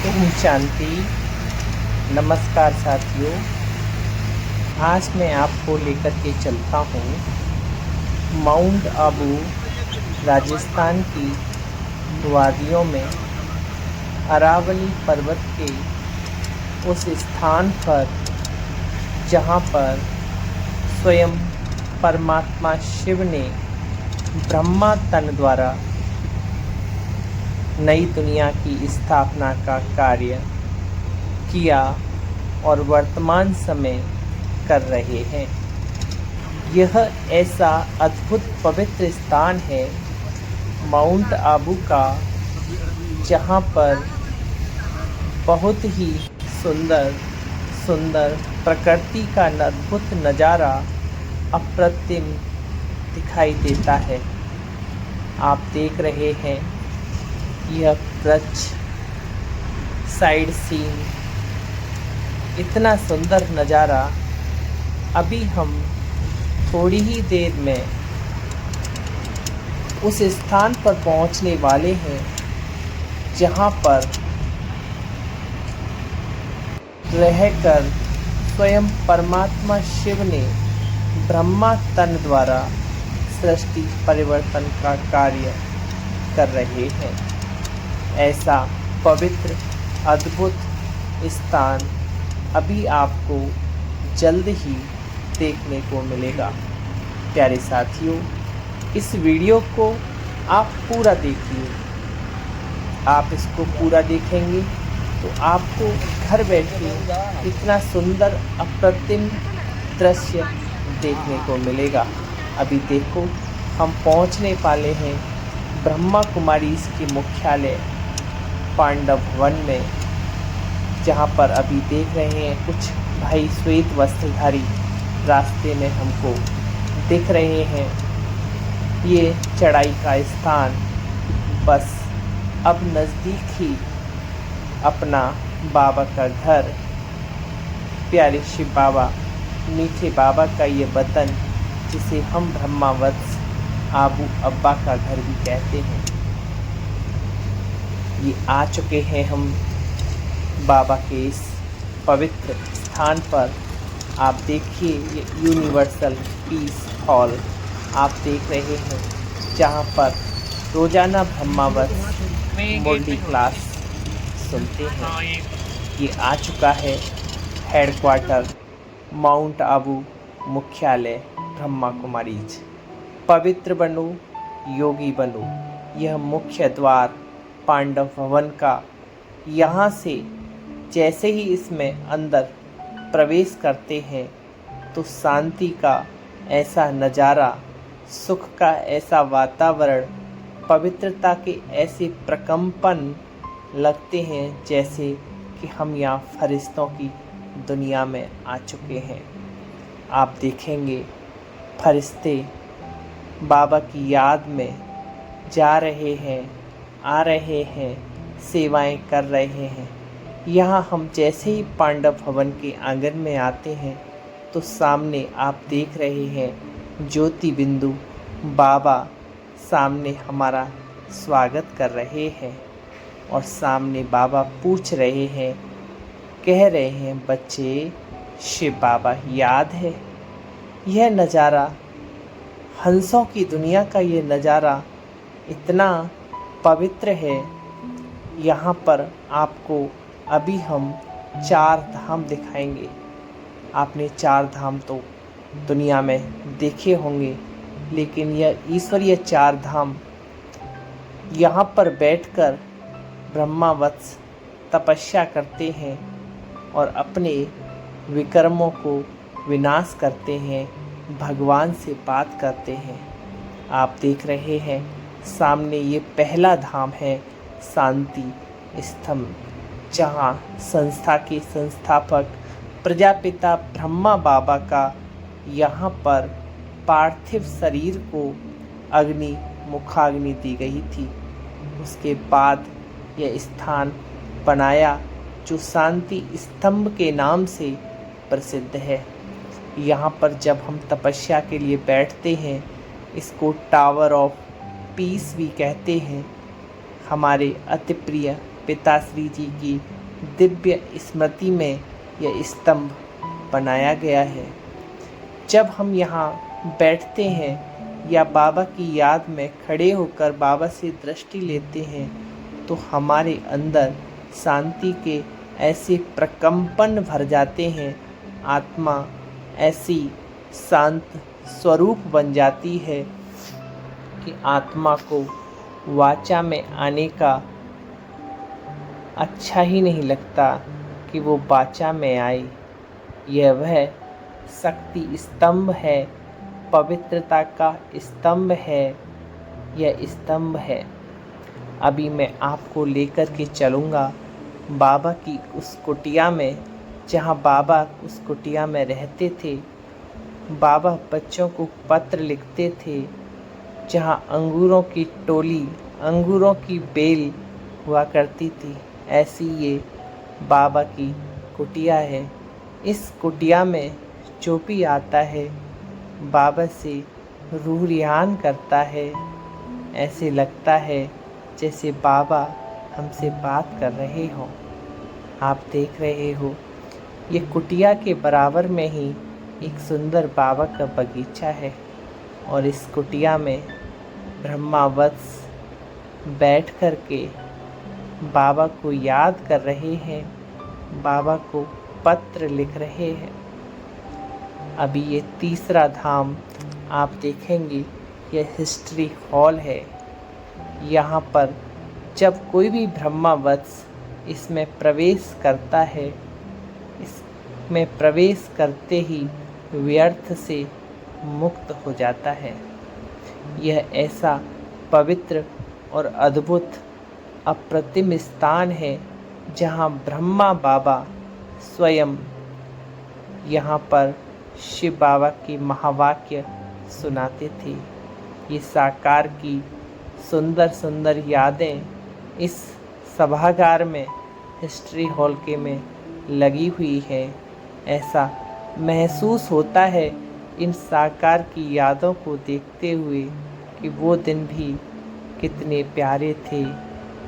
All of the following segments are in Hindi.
ओम शांति। नमस्कार साथियों, आज मैं आपको लेकर के चलता हूँ माउंट आबू राजस्थान की वादियों में अरावली पर्वत के उस स्थान पर जहाँ पर स्वयं परमात्मा शिव ने ब्रह्मा तन द्वारा नई दुनिया की स्थापना का कार्य किया और वर्तमान समय कर रहे हैं। यह ऐसा अद्भुत पवित्र स्थान है माउंट आबू का, जहाँ पर बहुत ही सुंदर सुंदर प्रकृति का अद्भुत नज़ारा अप्रतिम दिखाई देता है। आप देख रहे हैं यह वृक्ष, साइड सीन, इतना सुंदर नज़ारा। अभी हम थोड़ी ही देर में उस स्थान पर पहुंचने वाले हैं जहां पर रहकर स्वयं परमात्मा शिव ने ब्रह्मा तन द्वारा सृष्टि परिवर्तन का कार्य कर रहे हैं। ऐसा पवित्र अद्भुत स्थान अभी आपको जल्द ही देखने को मिलेगा। प्यारे साथियों, इस वीडियो को आप पूरा देखिए। आप इसको पूरा देखेंगे तो आपको घर बैठे इतना सुंदर अप्रतिम दृश्य देखने को मिलेगा। अभी देखो, हम पहुंचने वाले हैं ब्रह्मा कुमारीज के मुख्यालय पांडव भवन में, जहाँ पर अभी देख रहे हैं कुछ भाई श्वेत वस्त्रधारी रास्ते में हमको दिख रहे हैं। ये चढ़ाई का स्थान बस अब नज़दीक ही अपना बाबा का घर, प्यारे शिव बाबा मीठे बाबा का ये वतन, जिसे हम ब्रह्मावत्स आबू अब्बा का घर भी कहते हैं, ये आ चुके हैं हम बाबा के इस पवित्र स्थान पर। आप देखिए, ये यूनिवर्सल पीस हॉल आप देख रहे हैं, जहाँ पर रोज़ाना ब्रह्मावत्स मुरली क्लास सुनते हैं। ये आ चुका है हेडक्वार्टर माउंट आबू मुख्यालय ब्रह्मा कुमारीज। पवित्र बनो, योगी बनो, यह मुख्य द्वार पांडव भवन का। यहाँ से जैसे ही इसमें अंदर प्रवेश करते हैं तो शांति का ऐसा नज़ारा, सुख का ऐसा वातावरण, पवित्रता के ऐसे प्रकंपन लगते हैं जैसे कि हम यहाँ फरिश्तों की दुनिया में आ चुके हैं। आप देखेंगे फरिश्ते बाबा की याद में जा रहे हैं, आ रहे हैं, सेवाएं कर रहे हैं। यहाँ हम जैसे ही पांडव भवन के आंगन में आते हैं तो सामने आप देख रहे हैं ज्योति बिंदु बाबा सामने हमारा स्वागत कर रहे हैं। और सामने बाबा पूछ रहे हैं, कह रहे हैं, बच्चे शिव बाबा याद है? यह नज़ारा, हंसों की दुनिया का ये नज़ारा इतना पवित्र है। यहाँ पर आपको अभी हम 4 धाम दिखाएंगे। आपने 4 धाम तो दुनिया में देखे होंगे, लेकिन यह ईश्वरीय 4 धाम, यहाँ पर बैठकर ब्रह्मावत्स तपस्या करते हैं और अपने विकर्मों को विनाश करते हैं, भगवान से बात करते हैं। आप देख रहे हैं सामने ये पहला धाम है शांति स्तंभ, जहाँ संस्था के संस्थापक प्रजापिता ब्रह्मा बाबा का यहाँ पर पार्थिव शरीर को अग्नि मुखाग्नि दी गई थी। उसके बाद यह स्थान बनाया जो शांति स्तंभ के नाम से प्रसिद्ध है। यहाँ पर जब हम तपस्या के लिए बैठते हैं, इसको टावर ऑफ पीस भी कहते हैं। हमारे अति प्रिय पिताश्री जी की दिव्य स्मृति में यह स्तंभ बनाया गया है। जब हम यहाँ बैठते हैं या बाबा की याद में खड़े होकर बाबा से दृष्टि लेते हैं तो हमारे अंदर शांति के ऐसे प्रकंपन भर जाते हैं, आत्मा ऐसी शांत स्वरूप बन जाती है कि आत्मा को वाचा में आने का अच्छा ही नहीं लगता कि वो वाचा में आए। यह वह शक्ति स्तंभ है, पवित्रता का स्तंभ है, यह स्तंभ है। अभी मैं आपको लेकर के चलूँगा बाबा की उस कुटिया में, जहाँ बाबा उस कुटिया में रहते थे। बाबा बच्चों को पत्र लिखते थे, जहाँ अंगूरों की टोली, अंगूरों की बेल हुआ करती थी। ऐसी ये बाबा की कुटिया है। इस कुटिया में जो भी आता है बाबा से रूह रिहान करता है। ऐसे लगता है जैसे बाबा हमसे बात कर रहे हों। आप देख रहे हो ये कुटिया के बराबर में ही एक सुंदर बाबा का बगीचा है और इस कुटिया में ब्रह्मावत्स बैठ कर के बाबा को याद कर रहे हैं, बाबा को पत्र लिख रहे हैं। अभी ये तीसरा धाम आप देखेंगे, यह हिस्ट्री हॉल है। यहाँ पर जब कोई भी ब्रह्मावत्स इसमें प्रवेश करता है, इसमें प्रवेश करते ही व्यर्थ से मुक्त हो जाता है। यह ऐसा पवित्र और अद्भुत अप्रतिम स्थान है जहाँ ब्रह्मा बाबा स्वयं यहाँ पर शिव बाबा की महावाक्य सुनाते थे। ये साकार की सुंदर सुंदर यादें इस सभागार में, हिस्ट्री हॉल के में लगी हुई है। ऐसा महसूस होता है इन साकार की यादों को देखते हुए कि वो दिन भी कितने प्यारे थे,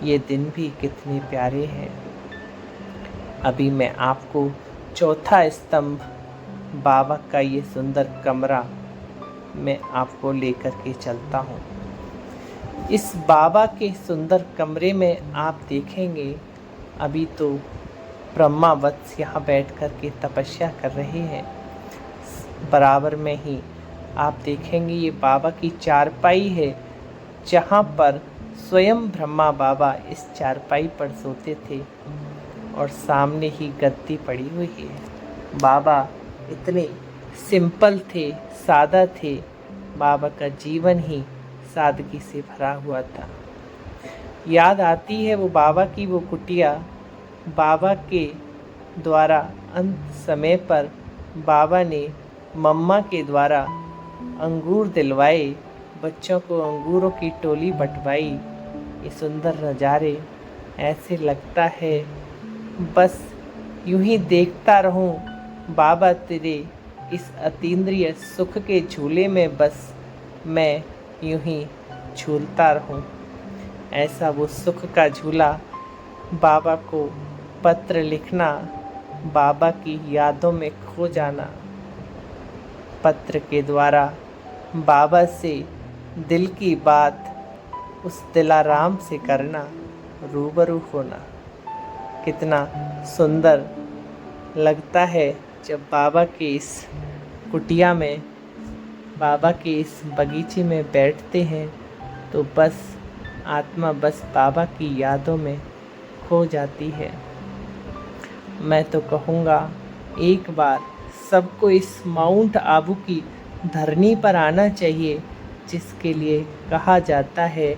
ये दिन भी कितने प्यारे हैं। अभी मैं आपको चौथा स्तंभ बाबा का ये सुंदर कमरा मैं आपको लेकर के चलता हूँ। इस बाबा के सुंदर कमरे में आप देखेंगे अभी तो ब्रह्मावत्स यहाँ बैठ कर के तपस्या कर रहे हैं। बराबर में ही आप देखेंगे ये बाबा की चारपाई है, जहाँ पर स्वयं ब्रह्मा बाबा इस चारपाई पर सोते थे और सामने ही गद्दी पड़ी हुई है। बाबा इतने सिंपल थे, सादा थे। बाबा का जीवन ही सादगी से भरा हुआ था। याद आती है वो बाबा की वो कुटिया। बाबा के द्वारा अंत समय पर बाबा ने मम्मा के द्वारा अंगूर दिलवाए, बच्चों को अंगूरों की टोली बंटवाई। ये सुंदर नज़ारे, ऐसे लगता है बस यूं ही देखता रहूं बाबा तेरे इस अतीन्द्रिय सुख के झूले में, बस मैं यूं ही झूलता रहूं। ऐसा वो सुख का झूला, बाबा को पत्र लिखना, बाबा की यादों में खो जाना, पत्र के द्वारा बाबा से दिल की बात उस दिलाराम से करना, रूबरू होना, कितना सुंदर लगता है जब बाबा के इस कुटिया में, बाबा के इस बगीचे में बैठते हैं तो बस आत्मा बस बाबा की यादों में खो जाती है। मैं तो कहूँगा एक बार सबको इस माउंट आबू की धरनी पर आना चाहिए, जिसके लिए कहा जाता है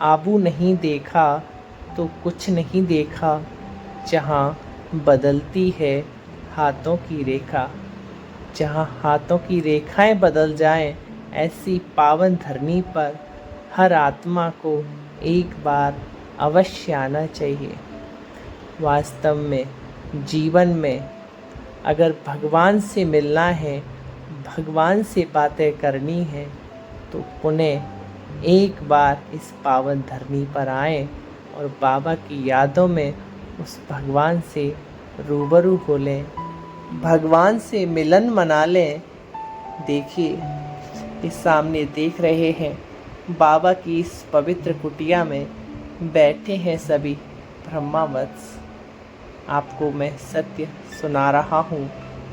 आबू नहीं देखा तो कुछ नहीं देखा, जहाँ बदलती है हाथों की रेखा। जहाँ हाथों की रेखाएं बदल जाएं, ऐसी पावन धरनी पर हर आत्मा को एक बार अवश्य आना चाहिए। वास्तव में जीवन में अगर भगवान से मिलना है, भगवान से बातें करनी है, तो पुनः एक बार इस पावन धरनी पर आएं और बाबा की यादों में उस भगवान से रूबरू हो लें, भगवान से मिलन मना लें। देखिए, इस सामने देख रहे हैं, बाबा की इस पवित्र कुटिया में बैठे हैं सभी ब्रह्मावत्स। आपको मैं सत्य सुना रहा हूँ,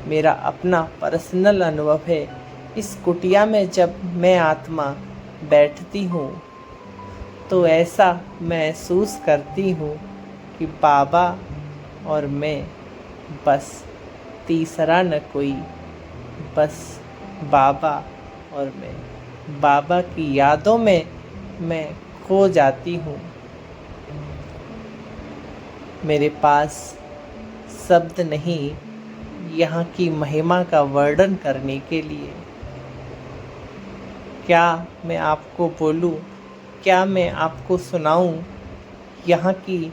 मेरा अपना पर्सनल अनुभव है। इस कुटिया में जब मैं आत्मा बैठती हूँ तो ऐसा महसूस करती हूँ कि बाबा और मैं, बस तीसरा न कोई, बस बाबा और मैं। बाबा की यादों में मैं खो जाती हूँ। मेरे पास शब्द नहीं यहाँ की महिमा का वर्णन करने के लिए। क्या मैं आपको बोलूं, क्या मैं आपको सुनाऊं यहाँ की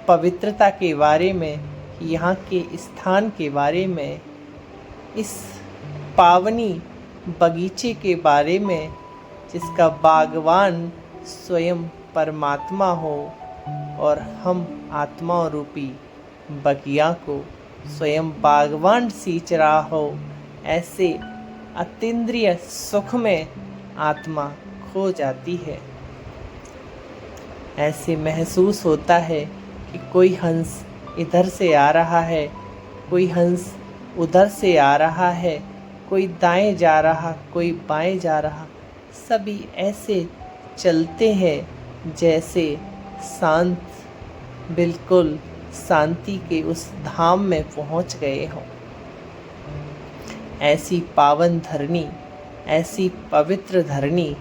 पवित्रता के बारे में, यहाँ के स्थान के बारे में, इस पावनी बगीचे के बारे में जिसका बागवान स्वयं परमात्मा हो और हम आत्मा रूपी बगिया को स्वयं बागवान सींच रहा हो। ऐसे अतीन्द्रिय सुख में आत्मा खो जाती है। ऐसे महसूस होता है कि कोई हंस इधर से आ रहा है, कोई हंस उधर से आ रहा है, कोई दाएं जा रहा, कोई बाएं जा रहा। सभी ऐसे चलते हैं जैसे शांत, बिल्कुल शांति के उस धाम में पहुंच गए हों। ऐसी पावन धरनी, ऐसी पवित्र धरनी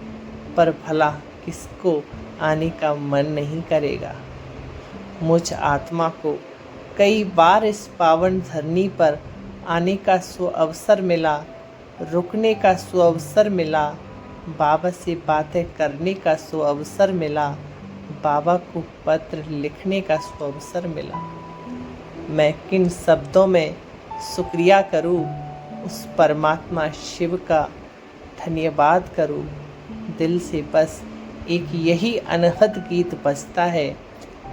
पर भला किसको आने का मन नहीं करेगा। मुझ आत्मा को कई बार इस पावन धरनी पर आने का अवसर मिला, रुकने का अवसर मिला, बाबा से बातें करने का अवसर मिला, बाबा को पत्र लिखने का अवसर मिला। मैं किन शब्दों में शुक्रिया करूं, उस परमात्मा शिव का धन्यवाद करूं। दिल से बस एक यही अनहद गीत बजता है,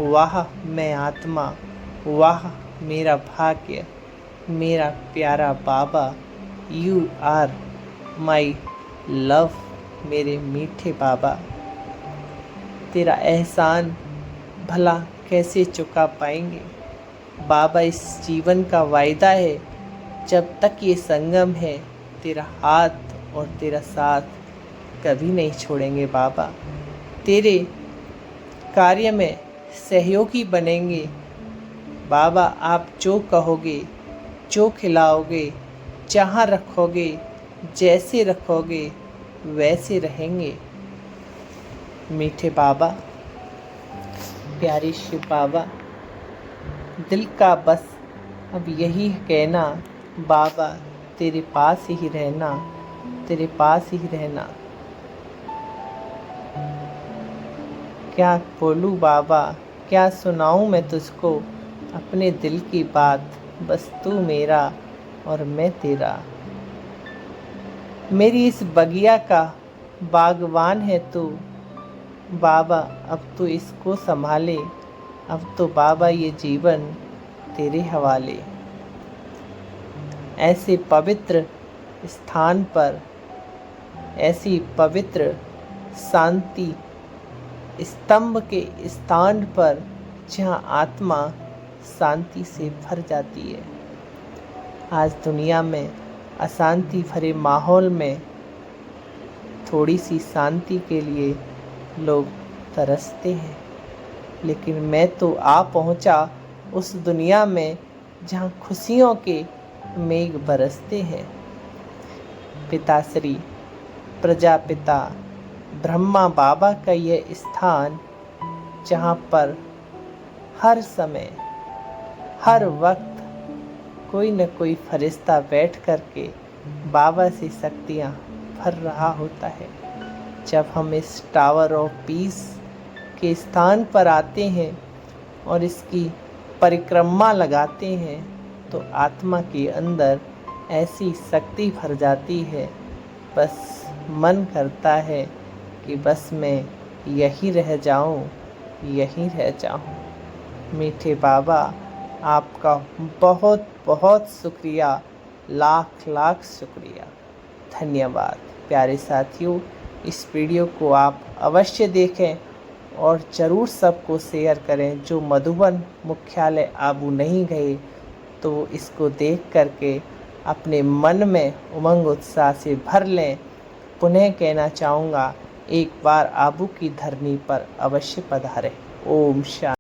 वाह मैं आत्मा, वाह मेरा भाग्य, मेरा प्यारा बाबा, यू आर माई लव, मेरे मीठे बाबा। तेरा एहसान भला कैसे चुका पाएंगे। बाबा इस जीवन का वायदा है, जब तक ये संगम है तेरा हाथ और तेरा साथ कभी नहीं छोड़ेंगे बाबा। तेरे कार्य में सहयोगी बनेंगे बाबा। आप जो कहोगे, जो खिलाओगे, जहाँ रखोगे, जैसे रखोगे वैसे रहेंगे। मीठे बाबा, प्यारे शिव बाबा, दिल का बस अब यही कहना, बाबा तेरे पास ही रहना, तेरे पास ही रहना। क्या बोलूँ बाबा, क्या सुनाऊँ मैं तुझको अपने दिल की बात। बस तू मेरा और मैं तेरा। मेरी इस बगिया का बागवान है तू बाबा, अब तो इसको संभाले। अब तो बाबा ये जीवन तेरे हवाले। ऐसे पवित्र स्थान पर, ऐसी पवित्र शांति स्तंभ के स्थान पर जहाँ आत्मा शांति से भर जाती है। आज दुनिया में अशांति भरे माहौल में थोड़ी सी शांति के लिए लोग तरसते हैं, लेकिन मैं तो आ पहुंचा उस दुनिया में जहां खुशियों के मेघ बरसते हैं। पिताश्री प्रजापिता ब्रह्मा बाबा का यह स्थान, जहां पर हर समय, हर वक्त कोई न कोई फरिश्ता बैठ कर के बाबा से शक्तियाँ भर रहा होता है। जब हम इस टावर ऑफ पीस के स्थान पर आते हैं और इसकी परिक्रमा लगाते हैं तो आत्मा के अंदर ऐसी शक्ति भर जाती है, बस मन करता है कि बस मैं यहीं रह जाऊं, यहीं रह जाऊं। मीठे बाबा, आपका बहुत बहुत शुक्रिया, लाख लाख शुक्रिया, धन्यवाद। प्यारे साथियों, इस वीडियो को आप अवश्य देखें और ज़रूर सबको शेयर करें। जो मधुबन मुख्यालय आबू नहीं गए तो इसको देख करके अपने मन में उमंग उत्साह से भर लें। पुनः कहना चाहूँगा, एक बार आबू की धरनी पर अवश्य पधारें। ओम शांति।